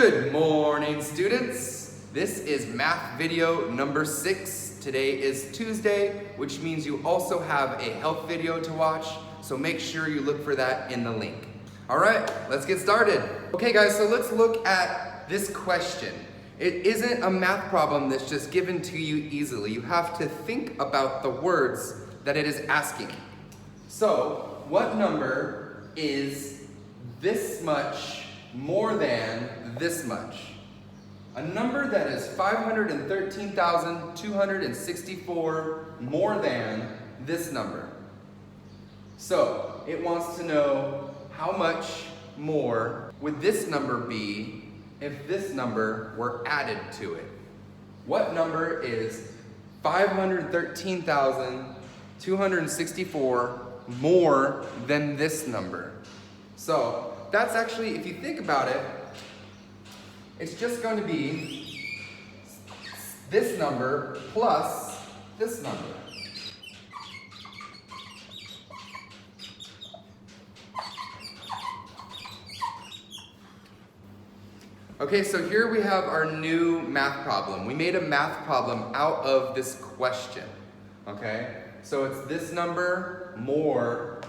Good morning, students. This is math video number 6. Today is Tuesday, which means you also have a health video to watch, so make sure you look for that in the link. All right, let's get started. Okay guys, so let's look at this question. It isn't a math problem that's just given to you easily. You have to think about the words that it is asking. So, what number is this much more than this much? A number that is 513,264 more than this number. So, it wants to know how much more would this number be if this number were added to it. What number is 513,264 more than this number? So, that's actually, if you think about it, it's just going to be this number plus this number. Okay, so here we have our new math problem. We made a math problem out of this question, okay? So it's this number more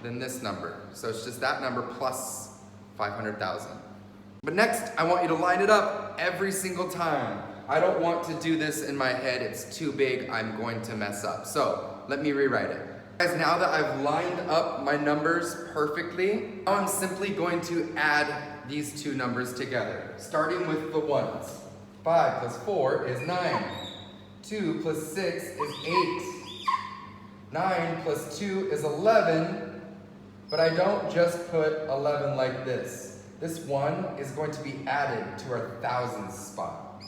than this number. So it's just that number plus 500,000. But next, I want you to line it up every single time. I don't want to do this in my head. It's too big. I'm going to mess up. So let me rewrite it. Guys, now that I've lined up my numbers perfectly, now I'm simply going to add these two numbers together, starting with the ones. 5 plus 4 is 9. 2 plus 6 is 8. 9 plus 2 is 11. But I don't just put 11 like this. This 1 is going to be added to our thousands spot.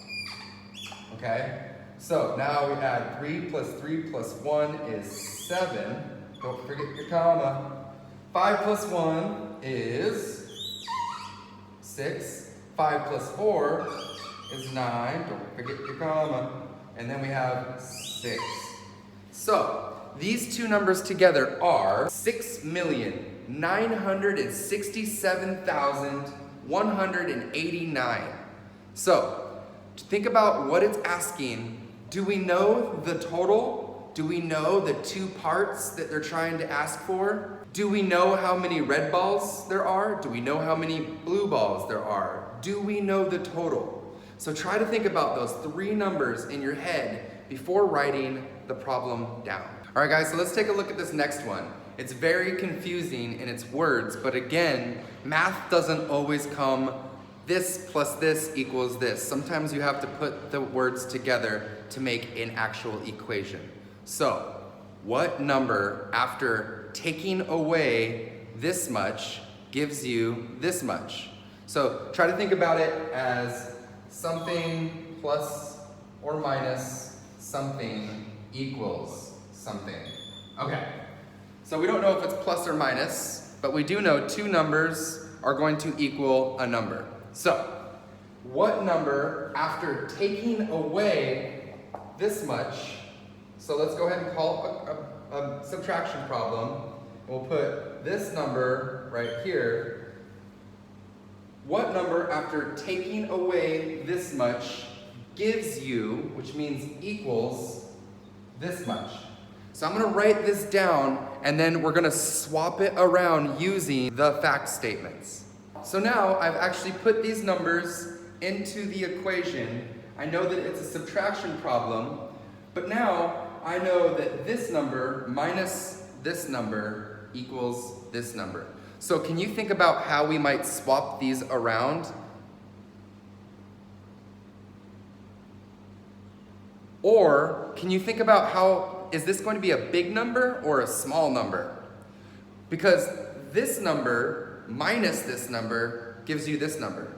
Okay? So now we add 3 plus 1 is 7. Don't forget your comma. 5 plus 1 is 6. 5 plus 4 is 9. Don't forget your comma. And then we have 6. So these two numbers together are 6,967,189. So, to think about what it's asking, do we know the total? Do we know the two parts that they're trying to ask for? Do we know how many red balls there are? Do we know how many blue balls there are? Do we know the total? So try to think about those three numbers in your head before writing the problem down. All right guys, so let's take a look at this next one. It's very confusing in its words, but again, math doesn't always come this plus this equals this. Sometimes you have to put the words together to make an actual equation. So, what number, after taking away this much, gives you this much? So, try to think about it as something plus or minus something equals something. Okay, so we don't know if it's plus or minus, but we do know two numbers are going to equal a number. So, what number, after taking away this much, so let's go ahead and call a subtraction problem. We'll put this number right here. What number, after taking away this much, gives you, which means equals, this much? So I'm going to write this down, and then we're going to swap it around using the fact statements. So now I've actually put these numbers into the equation. I know that it's a subtraction problem, but now I know that this number minus this number equals this number. So can you think about how we might swap these around? Or can you think about how, is this going to be a big number or a small number? Because this number minus this number gives you this number.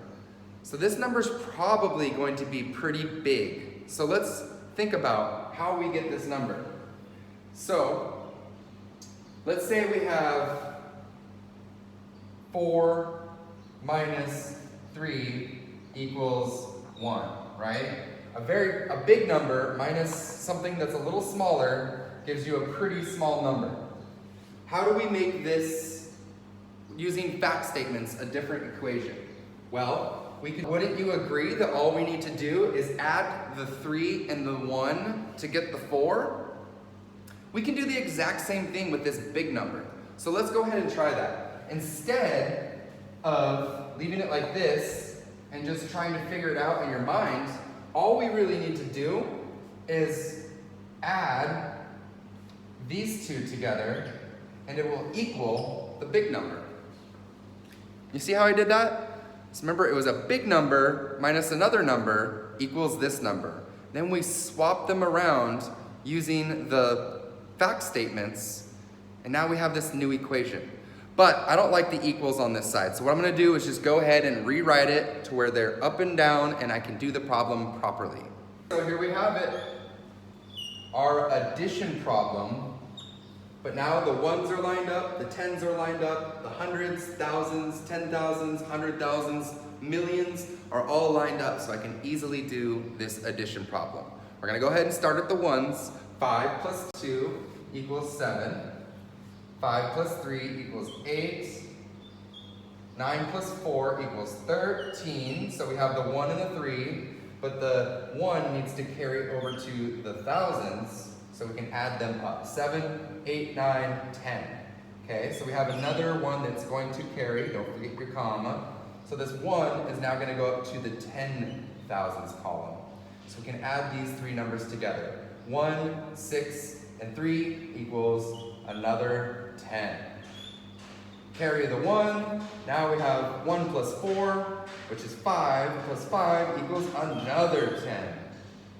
So this number is probably going to be pretty big. So let's think about how we get this number. So let's say we have 4 minus 3 equals 1, right? A big number minus something that's a little smaller gives you a pretty small number. How do we make this, using fact statements, a different equation? Well, Wouldn't you agree that all we need to do is add the 3 and the 1 to get the 4? We can do the exact same thing with this big number. So let's go ahead and try that. Instead of leaving it like this and just trying to figure it out in your mind, all we really need to do is add these two together and it will equal the big number. You see how I did that? So remember, it was a big number minus another number equals this number. Then we swap them around using the fact statements, and now we have this new equation. But I don't like the equals on this side, so what I'm gonna do is just go ahead and rewrite it to where they're up and down and I can do the problem properly. So here we have it, our addition problem. But now the ones are lined up, the tens are lined up, the hundreds, thousands, 10,000s, 100,000s, millions are all lined up, so I can easily do this addition problem. We're gonna go ahead and start at the ones. 5 plus 2 equals 7. 5 plus 3 equals 8. 9 plus 4 equals 13. So we have the 1 and the 3, but the 1 needs to carry over to the thousands, so we can add them up. 7, 8, 9, 10. Okay, so we have another one that's going to carry, don't forget your comma. So this 1 is now going to go up to the 10,000s column. So we can add these three numbers together. 1, 6, and 3 equals another 10. Carry the 1, now we have 1 plus 4, which is 5, plus 5 equals another 10.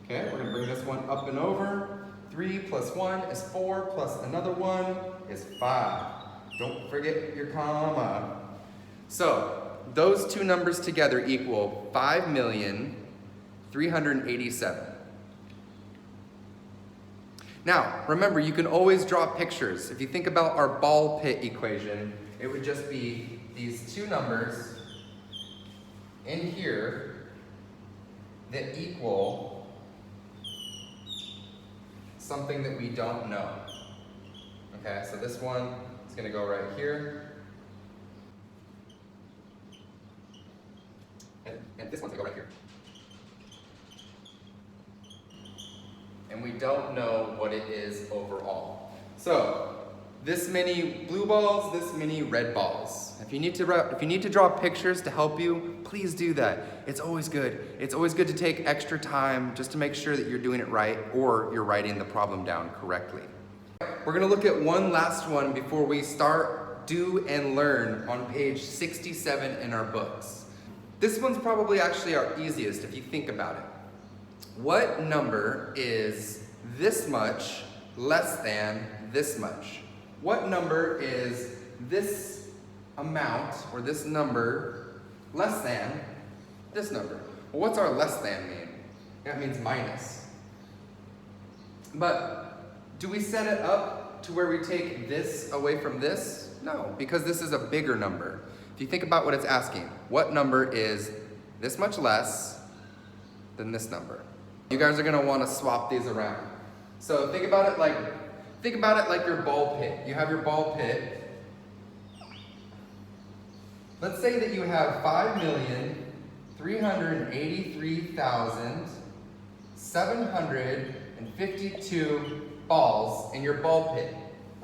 Okay, we're going to bring this one up and over. 3 plus 1 is 4, plus another 1 is 5. Don't forget your comma. So, those two numbers together equal 5,387,000. Now, remember, you can always draw pictures. If you think about our ball pit equation, it would just be these two numbers in here that equal something that we don't know. Okay, so this one is going to go right here. And this one's going to go right here. And we don't know what it is overall. So, this many blue balls, this many red balls. If you need to draw pictures to help you, please do that. It's always good. It's always good to take extra time just to make sure that you're doing it right or you're writing the problem down correctly. We're gonna look at one last one before we start do and learn on page 67 in our books. This one's probably actually our easiest if you think about it. What number is this much less than this much? What number is this amount, or this number, less than this number? Well, what's our less than mean? That means minus. But do we set it up to where we take this away from this? No, because this is a bigger number. If you think about what it's asking, what number is this much less than this number? You guys are gonna wanna swap these around. So think about it like your ball pit. You have your ball pit. Let's say that you have 5,383,752 balls in your ball pit.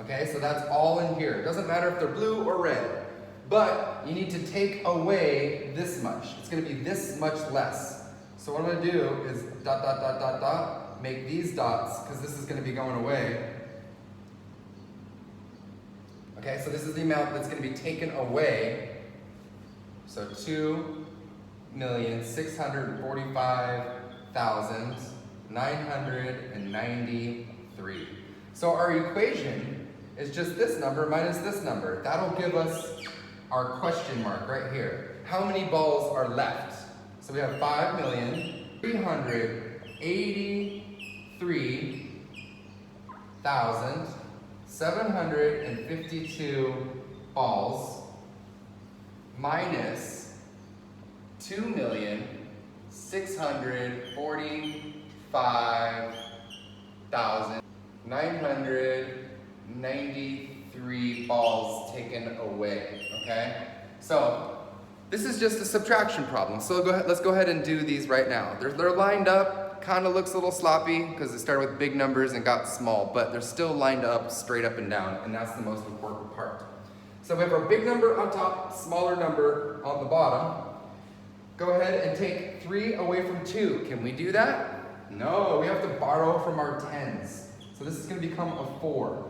Okay, so that's all in here. It doesn't matter if they're blue or red. But you need to take away this much. It's gonna be this much less. So what I'm gonna do is dot, dot, dot, dot, dot, make these dots, because this is gonna be going away. Okay, so this is the amount that's gonna be taken away. So 2,645,993. So our equation is just this number minus this number. That'll give us our question mark right here. How many balls are left? So we have 5,383,752 balls minus 2,645,993 balls taken away, okay? So This is just a subtraction problem. So let's go ahead and do these right now. They're lined up, kind of looks a little sloppy because it started with big numbers and got small, but they're still lined up straight up and down, and that's the most important part. So we have our big number on top, smaller number on the bottom. Go ahead and take 3 away from 2. Can we do that? No, we have to borrow from our tens. So this is going to become a 4,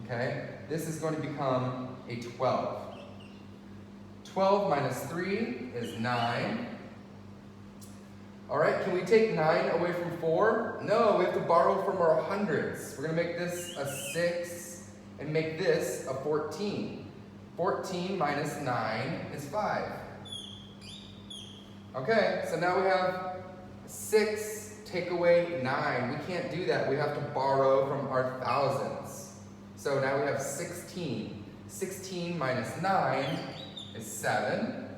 okay? This is going to become a 12. 12 minus 3 is 9. All right, can we take 9 away from 4? No, we have to borrow from our hundreds. We're going to make this a 6 and make this a 14. 14 minus 9 is 5. Okay, so now we have 6, take away 9. We can't do that. We have to borrow from our thousands. So now we have 16. 16 minus 9 is 7,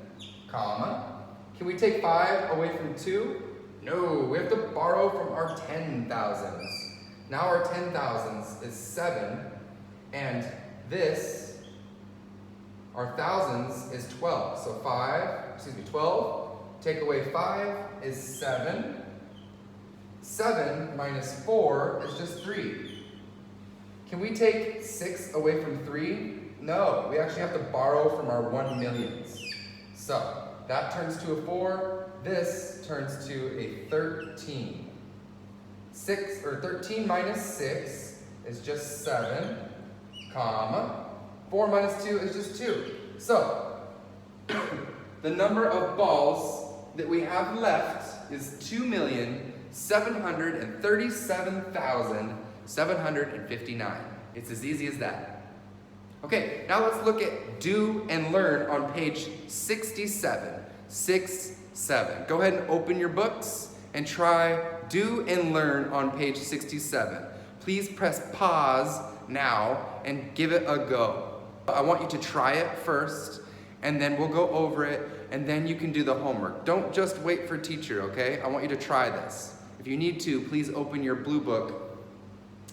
comma. Can we take 5 away from 2? No, we have to borrow from our 10,000s. Now our 10,000s is 7, and this, our thousands, is 12. So 12, take away 5 is 7. 7 minus 4 is just 3. Can we take 6 away from 3? No, we actually have to borrow from our 1 millions. So that turns to a 4. This turns to a 13. 13 minus 6 is just 7, comma. 4 minus 2 is just 2. So the number of balls that we have left is 2,737,759. It's as easy as that. Okay, now let's look at do and learn on page 67. 6-7. Go ahead and open your books and try do and learn on page 67. Please press pause now and give it a go. I want you to try it first, and then we'll go over it, and then you can do the homework. Don't just wait for teacher, okay? I want you to try this. If you need to, please open your blue book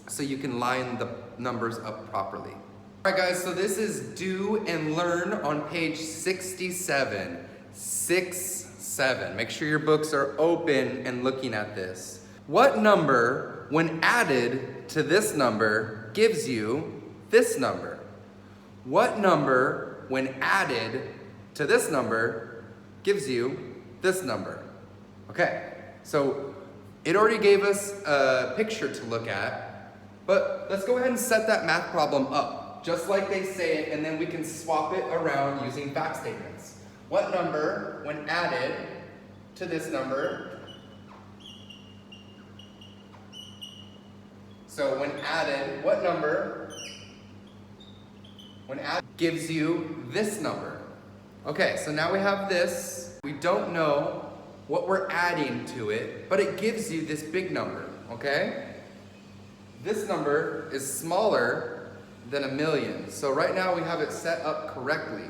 so you can line the numbers up properly. All right, guys, so this is do and learn on page 67. 6-7. Make sure your books are open and looking at this. What number, when added to this number, gives you this number? What number, when added to this number, gives you this number? Okay, so it already gave us a picture to look at, but let's go ahead and set that math problem up, just like they say it, and then we can swap it around using fact statements. What number, when added to this number, so when added, what number, when added, gives you this number? Okay, so now we have this. We don't know what we're adding to it, but it gives you this big number, okay? This number is smaller than 1,000,000. So right now we have it set up correctly.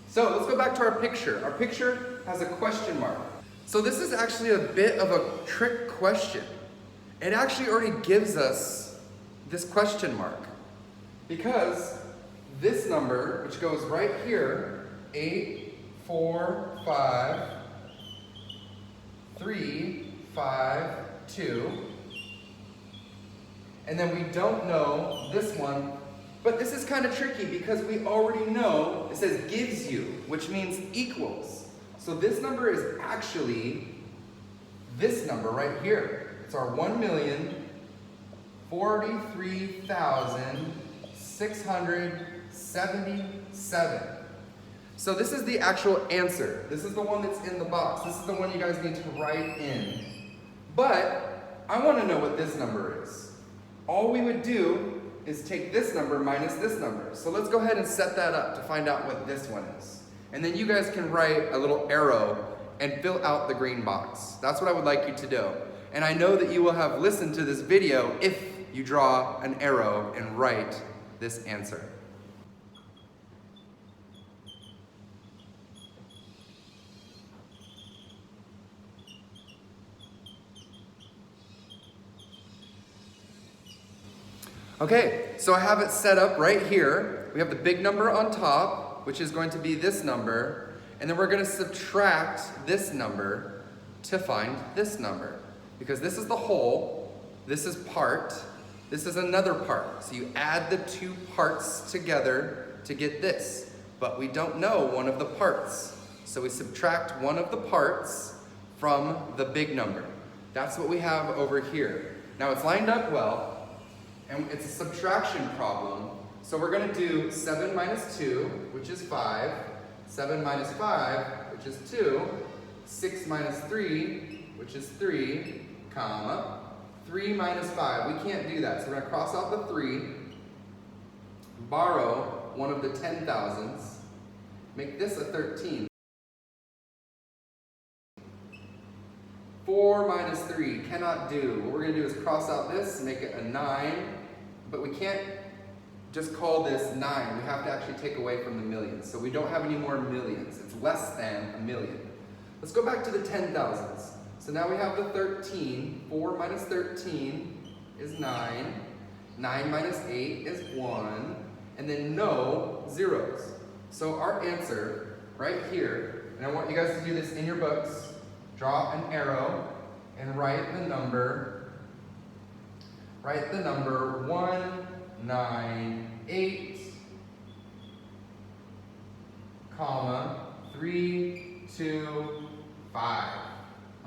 So let's go back to our picture. Our picture has a question mark. So this is actually a bit of a trick question. It actually already gives us this question mark, because this number, which goes right here, 8, 4, 5, 3, 5, 2, and then we don't know this one. But this is kind of tricky because we already know it says gives you, which means equals. So this number is actually this number right here. It's our 1,043,677. So this is the actual answer. This is the one that's in the box. This is the one you guys need to write in. But I want to know what this number is. All we would do is take this number minus this number. So let's go ahead and set that up to find out what this one is. And then you guys can write a little arrow and fill out the green box. That's what I would like you to do. And I know that you will have listened to this video if you draw an arrow and write this answer. Okay, so I have it set up right here. We have the big number on top, which is going to be this number, And then we're gonna subtract this number to find this number. Because this is the whole, this is part, this is another part. So you add the two parts together to get this. But we don't know one of the parts. So we subtract one of the parts from the big number. That's what we have over here. Now it's lined up well, and it's a subtraction problem. So we're gonna do 7 minus 2, which is 5, 7 minus 5, which is 2, 6 minus 3, which is 3, comma, 3 minus 5. We can't do that, so we're gonna cross out the 3, borrow one of the 10,000s, make this a 13. 4 minus 3, cannot do. What we're gonna do is cross out this, make it a 9, but we can't just call this 9. We have to actually take away from the millions. So we don't have any more millions. It's less than a million. Let's go back to the 10,000s. So now we have the 13. 4 minus 13 is 9. 9 minus 8 is 1. And then no zeros. So our answer right here, and I want you guys to do this in your books, draw an arrow and write the number 198, comma, 3, 2, 5.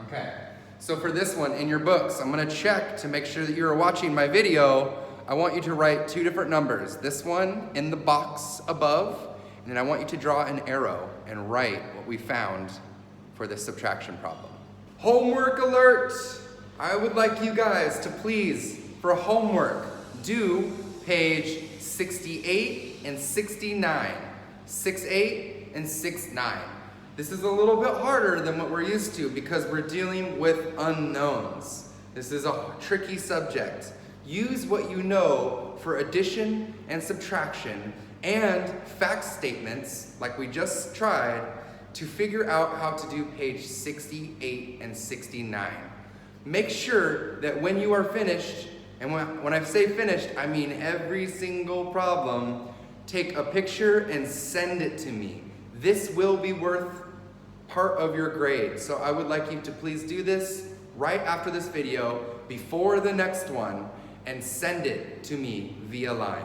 Okay, so for this one in your books, I'm gonna check to make sure that you're watching my video. I want you to write two different numbers. This one in the box above, and then I want you to draw an arrow and write what we found for this subtraction problem. Homework alert! I would like you guys to please, for homework, do page 68 and 69. 68 and 69. This is a little bit harder than what we're used to because we're dealing with unknowns. This is a tricky subject. Use what you know for addition and subtraction and fact statements, like we just tried, to figure out how to do page 68 and 69. Make sure that when you are finished, and when I say finished, I mean every single problem, take a picture and send it to me. This will be worth part of your grade. So I would like you to please do this right after this video, before the next one, and send it to me via line.